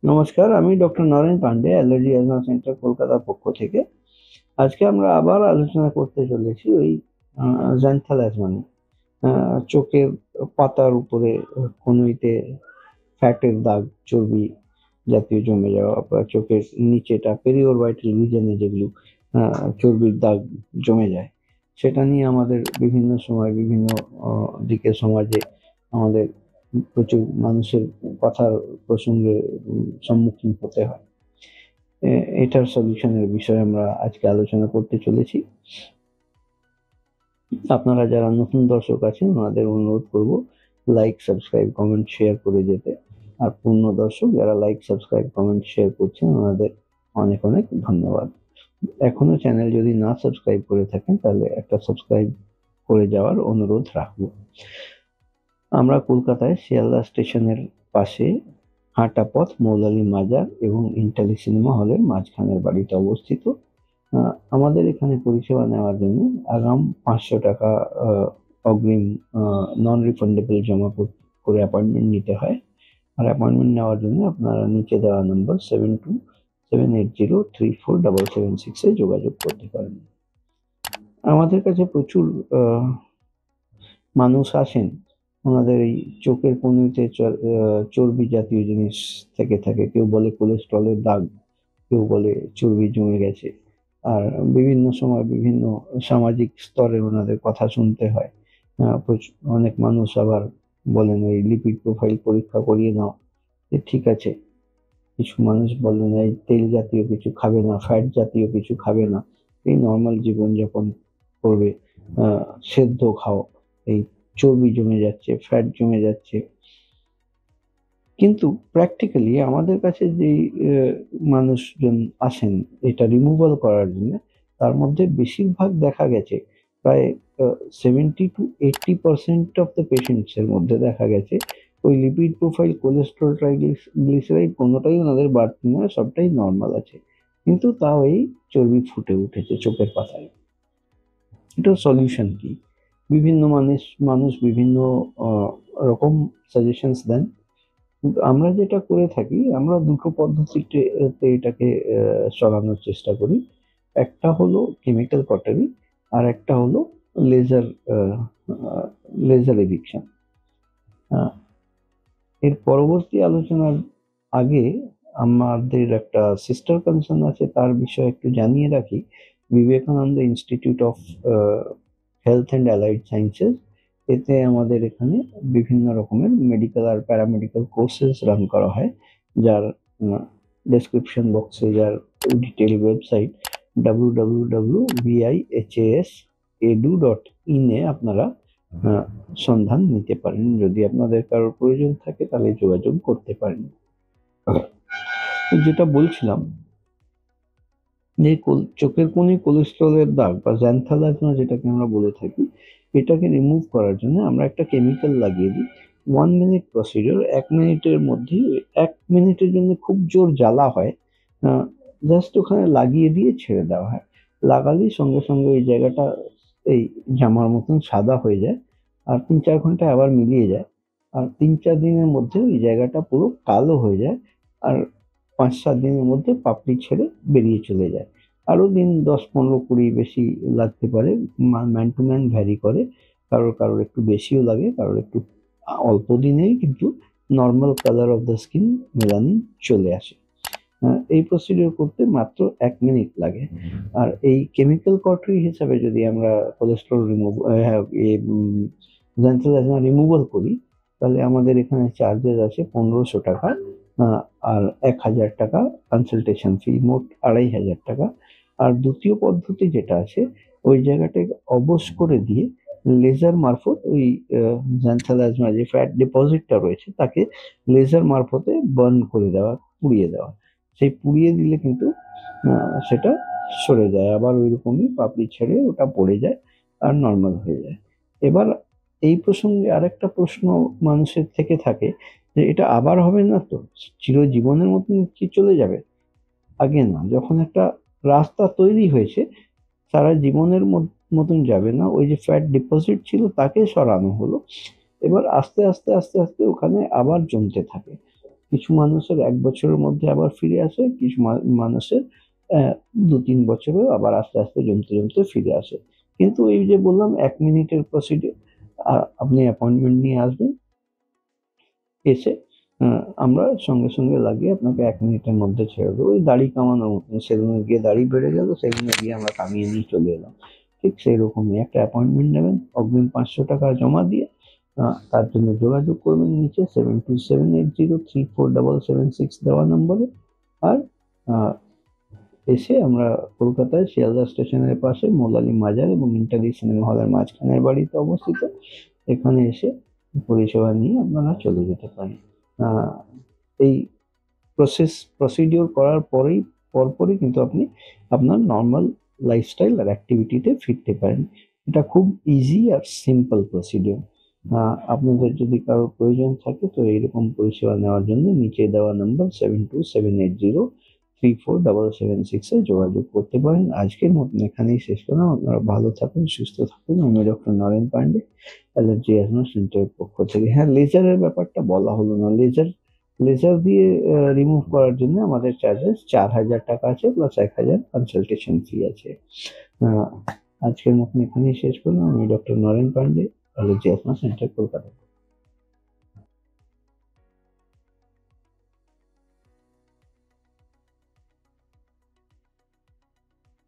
নমস্কার, আমি doctor Naren Pande, allergy asthma centre, কলকাতার পক্ষ থেকে। আজকে আমরা আবার আলোচনা করতে চলেছি ওই জ্যান্থাল অ্যাজমা নিয়ে। চোখের পাতার উপরে কনুইতে ফ্যাটের দাগ, চর্বি জাতীয় জমে যাওয়া, বা চোখের নিচেটা পেরিওরবাইটাল রিজনে যেগুলো চর্বির দাগ জমে যায়, সেটা নিয়ে আমাদের বিভিন্ন সময় বিভিন্ন দিকে সমাজে আমাদের প্রচুর মানুষের কথার প্রসঙ্গে সম্মুখীন হতে হয়। এটার সলিউশনের বিষয়ে আমরা আজকে আলোচনা করতে চলেছি। আপনারা যারা নতুন দর্শক আছেন ওনাদের অনুরোধ করব লাইক, সাবস্ক্রাইব, কমেন্ট, শেয়ার করে যেতে। আর পূর্ণ দর্শক যারা লাইক, সাবস্ক্রাইব, কমেন্ট, শেয়ার করছেন ওনাদের অনেক অনেক ধন্যবাদ। এখনো চ্যানেল যদি না সাবস্ক্রাইব করে থাকেন তাহলে একটা সাবস্ক্রাইব করে যাওয়ার অনুরোধ রাখবো। আমরা কলকাতায় শিয়ালদা স্টেশনের পাশে হাঁটা পথ, মৌলালী মাজার এবং ইন্টালি সিনেমা হলের মাঝখানের বাড়িতে অবস্থিত। আমাদের এখানে পরিষেবা নেওয়ার জন্য আগাম 500 টাকা অগ্রিম নন রিফান্ডেবল জমা করে অ্যাপয়েন্টমেন্ট নিতে হয়। আর অ্যাপয়েন্টমেন্ট নেওয়ার জন্য আপনারা নিচে দেওয়া নম্বর 7278034776 এ যোগাযোগ করতে পারেন। আমাদের কাছে প্রচুর মানুষ আসেন, ওনাদের এই চোখের কনুইতে চর্বি জাতীয় জিনিস থেকে থাকে। কেউ বলে কোলেস্ট্রলের দাগ, কেউ বলে চর্বি জমে গেছে। আর বিভিন্ন সময় বিভিন্ন সামাজিক স্তরে ওনাদের কথা শুনতে হয়। অনেক মানুষ আবার বলেন ওই লিপিড প্রোফাইল পরীক্ষা করিয়ে নাও, যে ঠিক আছে। কিছু মানুষ বলেন এই তেল জাতীয় কিছু খাবে না, ফ্যাট জাতীয় কিছু খাবে না, এই নর্মাল জীবনযাপন করবে, সেদ্ধ খাও, এই চর্বি জমে যাচ্ছে, ফ্যাট জমে যাচ্ছে। কিন্তু প্র্যাকটিক্যালি আমাদের কাছে যেই মানুষজন আসেন এটা রিমুভাল করার জন্য, তার মধ্যে বেশিরভাগ দেখা গেছে প্রায় 70 to 80% অফ দ্য পেশেন্টস এর মধ্যে দেখা গেছে ওই লিপিড প্রোফাইল, কোলেস্ট্রল, ট্রাইগ্লিসারাইড কোনোটাই ওনাদের বাড়তি নয়, সবটাই নর্মাল আছে। কিন্তু তাও এই চর্বি ফুটে উঠেছে চোখের পাতায়। এটার সলিউশন কি? বিভিন্ন মানুষ বিভিন্ন রকম সাজেশনস দেন। কিন্তু আমরা যেটা করে থাকি, আমরা দুটো পদ্ধতিতে এটাকে চলানোর চেষ্টা করি। একটা হলো কেমিক্যাল কটারি, আর একটা হলো লেজার লেজার এডিকশন। এর পরবর্তী আলোচনার আগে আমাদের একটা সিস্টার কনসার্ন আছে, তার বিষয়ে একটু জানিয়ে রাখি। Vivekananda institute of health and allied sciences, এতে আমাদের এখানে বিভিন্ন রকমের মেডিকেল আর প্যারামেডিক্যাল কোর্সেস রান করা হয়, যার ডেসক্রিপশন বক্সে যার ডিটেল ওয়েবসাইট www.vihas.edu.in এ আপনারা সন্ধান নিতে পারেন। যদি আপনাদের কারোর প্রয়োজন থাকে তাহলে যোগাযোগ করতে পারেন। যেটা বলছিলাম, যে চোখের কোণে কোলেস্ট্রলের দাগ বা জ্যান্থালাজমা যেটাকে আমরা বলে থাকি, এটাকে রিমুভ করার জন্য আমরা একটা কেমিক্যাল লাগিয়ে দিই। 1 মিনিট প্রসিডিওর, 1 মিনিটের মধ্যেই, 1 মিনিটের জন্য খুব জোর জ্বালা হয়, জাস্ট ওখানে লাগিয়ে দিয়ে ছেড়ে দেওয়া হয়। লাগালেই সঙ্গে সঙ্গে ওই জায়গাটা এই জামার মতন সাদা হয়ে যায়, আর 3-4 ঘন্টায় আবার মিলিয়ে যায়। আর 3-4 দিনের মধ্যে ওই জায়গাটা পুরো কালো হয়ে যায়, আর 5-7 দিনের মধ্যে পাপড়ি ছেড়ে বেরিয়ে চলে যায়। আরো দিন 10, 15, 20 বেশি লাগতে পারে, ম্যান টু ম্যান ভ্যারি করে। কারোর একটু বেশিও লাগে, কারোর একটু অল্প দিনেই কিন্তু normal colour of the skin, melanin চলে আসে। এই প্রসিডিওর করতে মাত্র 1 মিনিট লাগে। আর এই কেমিক্যাল কটরি হিসাবে যদি আমরা কোলেস্ট্রল জ্যান্থালাজমা রিমুভাল করি, তাহলে আমাদের এখানে চার্জেস আছে 1500 টাকা, আর 1000 টাকা কনসালটেশন ফি, মোট 2500 টাকা। আর দ্বিতীয় পদ্ধতি যেটা আছে, ওই জায়গাটাকে অবশ করে দিয়ে লেজার মারফত ওই জ্যান্থালাজমা যে ফ্যাট ডিপোজিটটা রয়েছে তাকে লেজার মারফতে বার্ন করে দেওয়া, পুড়িয়ে দেওয়া। সেই পুড়িয়ে দিলে কিন্তু সেটা সরে যায়, আবার ওই রকমই পাপড়ি ছেড়ে ওটা পড়ে যায় আর নর্মাল হয়ে যায়। এবার এই প্রসঙ্গে আরেকটা প্রশ্ন মানুষের থেকে থাকে, যে এটা আবার হবে না তো, চিরজীবনের মতন কি চলে যাবে? আগে না, যখন একটা রাস্তা তৈরি হয়েছে, সারা জীবনের মতন যাবে না। ওই যে ফ্যাট ডিপোজিট ছিল তাকে সরানো হলো, এবার আস্তে আস্তে আস্তে আস্তে ওখানে আবার জমতে থাকে। কিছু মানুষের 1 বছরের মধ্যে আবার ফিরে আসে, কিছু মানুষের 2-3 বছরেও আবার আস্তে আস্তে জমতে জমতে ফিরে আসে। কিন্তু এই যে বললাম 1 মিনিটের প্রসিডিউর, আপনি অ্যাপয়েন্টমেন্ট নিয়ে আসবেন, এসে আমরা সঙ্গে সঙ্গে লাগিয়ে আপনাকে 1 মিনিটের মধ্যে ছেড়ে দেবো। ওই দাড়ি কামানোর মতন, সেলুনে গিয়ে দাড়ি বেড়ে গেল, সেলুনে গিয়ে আমরা কামিয়ে নিয়ে চলে এলাম। ঠিক সেইরকমই একটা অ্যাপয়েন্টমেন্ট নেবেন, অগ্রিম 500 টাকা জমা দিয়ে তার জন্য যোগাযোগ করবেন নিচে 7278034776 দেওয়া নম্বরে। আর এসে আমরা কলকাতায় শিয়ালদা স্টেশনের পাশে মোলালি মাজার এবং ইন্টারি সিনেমা হলের মাঝখানের বাড়িতে অবস্থিত। এখানে এসে পরিষেবা নিয়ে আপনারা চলে যেতে পারেন। এই প্রসিডিওর করার পরপরই কিন্তু আপনি আপনার নর্মাল লাইফস্টাইল আর অ্যাক্টিভিটিতে ফিরতে পারেন। এটা খুব ইজি আর সিম্পল প্রসিডিওর। আপনাদের যদি কারোর প্রয়োজন থাকে তো এইরকম পরিষেবা নেওয়ার জন্য নিচে দেওয়া নাম্বার 7278034776 এ যোগাযোগ করতে পারেন। আজকের মতন এখানেই শেষ করলাম। আপনারা ভালো থাকুন, সুস্থ থাকুন। আমি doctor Naren Pande, allergy asthma সেন্টারের পক্ষ থেকে। হ্যাঁ, লেজারের ব্যাপারটা বলা হলো না। লেজার দিয়ে রিমুভ করার জন্য আমাদের চার্জেস 4000 টাকা আছে, প্লাস 1000 কনসালটেশন ফি আছে। আজকের মতন এখানেই শেষ করলাম। আমি doctor Naren Pande, allergy asthma centre, Kolkata.